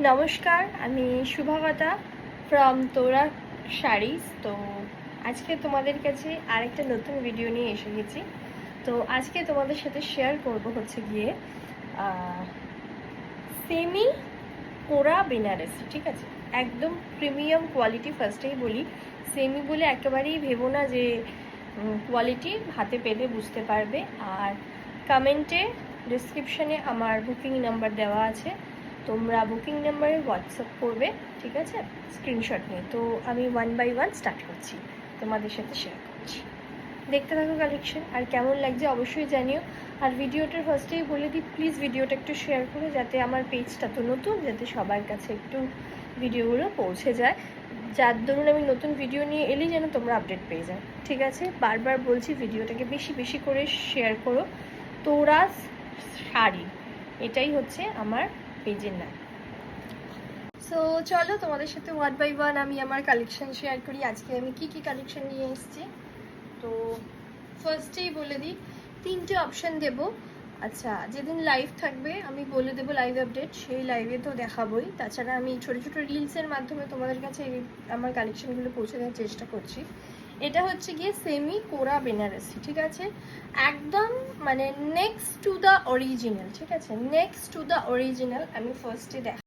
নমস্কার, আমি শুভাগতা ফ্রম তোরা শাড়িজ। তো আজকে তোমাদের কাছে আরেকটা নতুন ভিডিও নিয়ে এসে গেছি। তো আজকে তোমাদের সাথে শেয়ার করব হচ্ছে গিয়ে সেমি কোরা বেনারসি। ঠিক আছে, একদম প্রিমিয়াম কোয়ালিটি। ফার্স্টেই বলি, সেমি বলে একেবারেই ভেবো না যে কোয়ালিটি, হাতে পেলে বুঝতে পারবে। আর কমেন্টে ডিসক্রিপশানে আমার বুকিং নাম্বার দেওয়া আছে, তোমরা বুকিং নাম্বারে হোয়াটসঅ্যাপ করবে, ঠিক আছে, স্ক্রিনশট নিয়ে। তো আমি ওয়ান বাই ওয়ান স্টার্ট করছি, তোমাদের সাথে শেয়ার করছি। দেখতে থাকো কালেকশন, আর কেমন লাগছে অবশ্যই জানিও। আর ভিডিওটার ফার্স্টেই বলে দিই, প্লিজ ভিডিওটা একটু শেয়ার করো, যাতে আমার পেজটা তো নতুন, যাতে সবার কাছে একটু ভিডিওগুলো পৌঁছে যায়, যার দরুন আমি নতুন ভিডিও নিয়ে এলেই যেন তোমরা আপডেট পেয়ে যাও। ঠিক আছে, বারবার বলছি ভিডিওটাকে বেশি বেশি করে শেয়ার করো। তোরা শাড়ি, এটাই হচ্ছে আমার পেজের নাম। সো চলো তোমাদের সাথে ওয়ান বাই ওয়ান আমি আমার কালেকশন শেয়ার করি। আজকে আমি কি কি কালেকশন নিয়ে এসেছি, তো ফার্স্টেই বলে দিই, তিনটে অপশান দেব। আচ্ছা, যেদিন লাইভ থাকবে আমি বলে দেবো লাইভ আপডেট, সেই লাইভে তো দেখাবোই। তাছাড়া আমি ছোটো ছোটো রিলসের মাধ্যমে তোমাদের কাছে আমার কালেকশনগুলো পৌঁছে দেওয়ার চেষ্টা করছি। এটা হচ্ছে গিয়ে সেমি কোরা বেনারসি, ঠিক আছে, একদম মানে নেক্সট টু দ্য অরিজিনাল। ঠিক আছে, নেক্সট টু দ্য অরিজিনাল। আমি ফার্স্টে